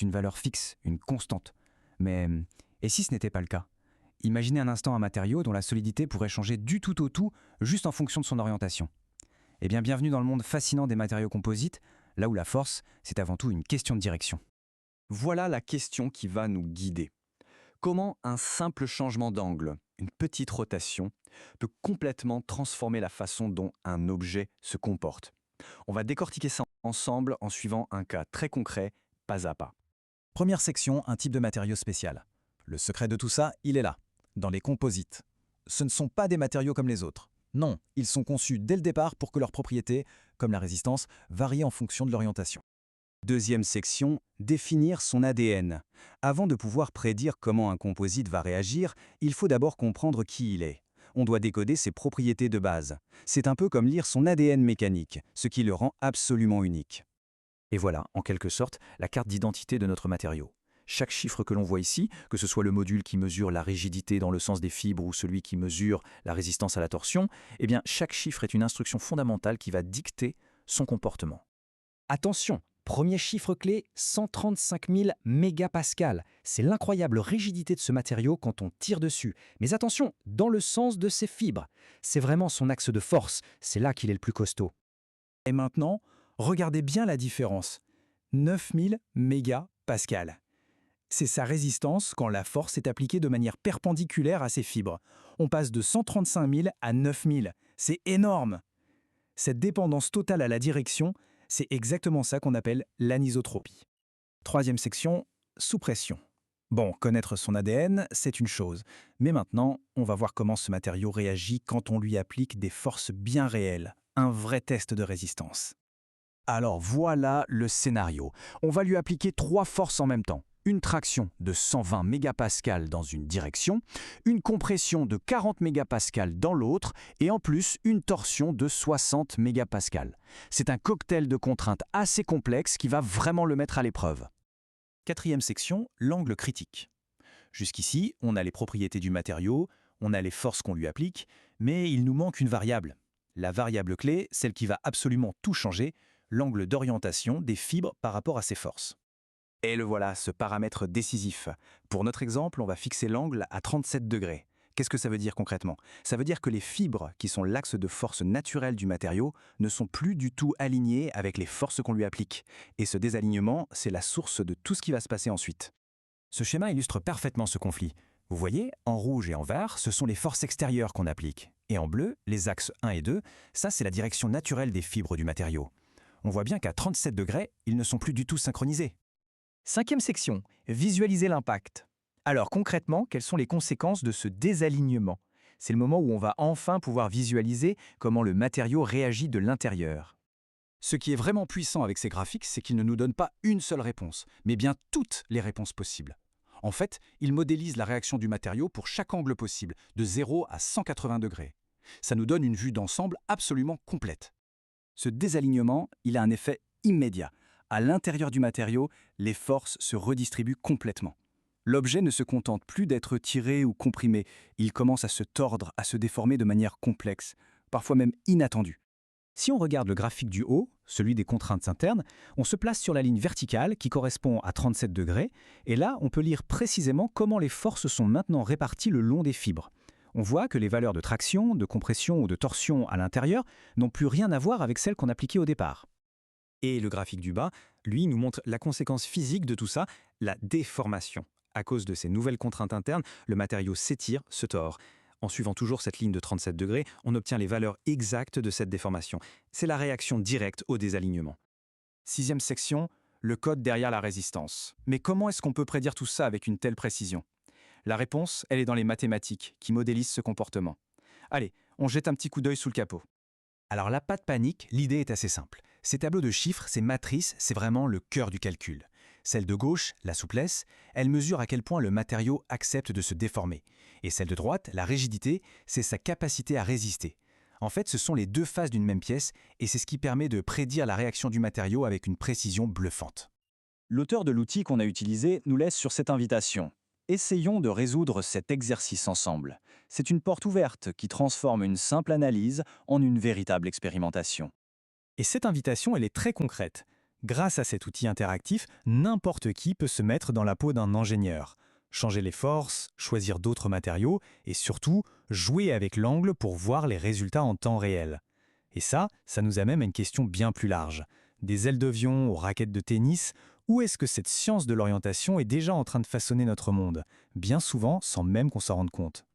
une valeur fixe, une constante. Mais et si ce n'était pas le cas? Imaginez un instant un matériau dont la solidité pourrait changer du tout au tout, juste en fonction de son orientation. Eh bien, bienvenue dans le monde fascinant des matériaux composites, là où la force, c'est avant tout une question de direction. Voilà la question qui va nous guider. Comment un simple changement d'angle, une petite rotation, peut complètement transformer la façon dont un objet se comporte? On va décortiquer ça ensemble en suivant un cas très concret, pas à pas. Première section, un type de matériau spécial. Le secret de tout ça, il est là, dans les composites. Ce ne sont pas des matériaux comme les autres. Non, ils sont conçus dès le départ pour que leurs propriétés, comme la résistance, varient en fonction de l'orientation. Deuxième section, définir son ADN. Avant de pouvoir prédire comment un composite va réagir, il faut d'abord comprendre qui il est. On doit décoder ses propriétés de base. C'est un peu comme lire son ADN mécanique, ce qui le rend absolument unique. Et voilà, en quelque sorte, la carte d'identité de notre matériau. Chaque chiffre que l'on voit ici, que ce soit le module qui mesure la rigidité dans le sens des fibres ou celui qui mesure la résistance à la torsion, eh bien chaque chiffre est une instruction fondamentale qui va dicter son comportement. Attention, premier chiffre clé, 135 000 mégapascales. C'est l'incroyable rigidité de ce matériau quand on tire dessus. Mais attention, dans le sens de ses fibres. C'est vraiment son axe de force, c'est là qu'il est le plus costaud. Et maintenant, regardez bien la différence. 9000 mégapascales. C'est sa résistance quand la force est appliquée de manière perpendiculaire à ses fibres. On passe de 135 000 à 9000. C'est énorme! Cette dépendance totale à la direction, c'est exactement ça qu'on appelle l'anisotropie. Troisième section, sous pression. Bon, connaître son ADN, c'est une chose. Mais maintenant, on va voir comment ce matériau réagit quand on lui applique des forces bien réelles. Un vrai test de résistance. Alors voilà le scénario. On va lui appliquer 3 forces en même temps. Une traction de 120 mégapascales dans une direction, une compression de 40 mégapascales dans l'autre et en plus une torsion de 60 mégapascales. C'est un cocktail de contraintes assez complexe qui va vraiment le mettre à l'épreuve. Quatrième section, l'angle critique. Jusqu'ici, on a les propriétés du matériau, on a les forces qu'on lui applique, mais il nous manque une variable. La variable clé, celle qui va absolument tout changer, l'angle d'orientation des fibres par rapport à ces forces. Et le voilà, ce paramètre décisif. Pour notre exemple, on va fixer l'angle à 37 degrés. Qu'est-ce que ça veut dire concrètement? Ça veut dire que les fibres, qui sont l'axe de force naturelle du matériau, ne sont plus du tout alignées avec les forces qu'on lui applique. Et ce désalignement, c'est la source de tout ce qui va se passer ensuite. Ce schéma illustre parfaitement ce conflit. Vous voyez, en rouge et en vert, ce sont les forces extérieures qu'on applique. Et en bleu, les axes 1 et 2, ça c'est la direction naturelle des fibres du matériau. On voit bien qu'à 37 degrés, ils ne sont plus du tout synchronisés. Cinquième section, visualiser l'impact. Alors concrètement, quelles sont les conséquences de ce désalignement? C'est le moment où on va enfin pouvoir visualiser comment le matériau réagit de l'intérieur. Ce qui est vraiment puissant avec ces graphiques, c'est qu'ils ne nous donnent pas une seule réponse, mais bien toutes les réponses possibles. En fait, ils modélisent la réaction du matériau pour chaque angle possible, de 0 à 180 degrés. Ça nous donne une vue d'ensemble absolument complète. Ce désalignement, il a un effet immédiat. À l'intérieur du matériau, les forces se redistribuent complètement. L'objet ne se contente plus d'être tiré ou comprimé, il commence à se tordre, à se déformer de manière complexe, parfois même inattendue. Si on regarde le graphique du haut, celui des contraintes internes, on se place sur la ligne verticale qui correspond à 37 degrés, et là on peut lire précisément comment les forces sont maintenant réparties le long des fibres. On voit que les valeurs de traction, de compression ou de torsion à l'intérieur n'ont plus rien à voir avec celles qu'on appliquait au départ. Et le graphique du bas, lui, nous montre la conséquence physique de tout ça, la déformation. À cause de ces nouvelles contraintes internes, le matériau s'étire, se tord. En suivant toujours cette ligne de 37 degrés, on obtient les valeurs exactes de cette déformation. C'est la réaction directe au désalignement. Sixième section, le code derrière la résistance. Mais comment est-ce qu'on peut prédire tout ça avec une telle précision? La réponse, elle est dans les mathématiques, qui modélisent ce comportement. Allez, on jette un petit coup d'œil sous le capot. Alors là, pas de panique, l'idée est assez simple. Ces tableaux de chiffres, ces matrices, c'est vraiment le cœur du calcul. Celle de gauche, la souplesse, elle mesure à quel point le matériau accepte de se déformer. Et celle de droite, la rigidité, c'est sa capacité à résister. En fait, ce sont les deux faces d'une même pièce et c'est ce qui permet de prédire la réaction du matériau avec une précision bluffante. L'auteur de l'outil qu'on a utilisé nous laisse sur cette invitation. Essayons de résoudre cet exercice ensemble. C'est une porte ouverte qui transforme une simple analyse en une véritable expérimentation. Et cette invitation, elle est très concrète. Grâce à cet outil interactif, n'importe qui peut se mettre dans la peau d'un ingénieur, changer les forces, choisir d'autres matériaux et surtout jouer avec l'angle pour voir les résultats en temps réel. Et ça nous amène à une question bien plus large. Des ailes d'avion aux raquettes de tennis, où est-ce que cette science de l'orientation est déjà en train de façonner notre monde, bien souvent sans même qu'on s'en rende compte?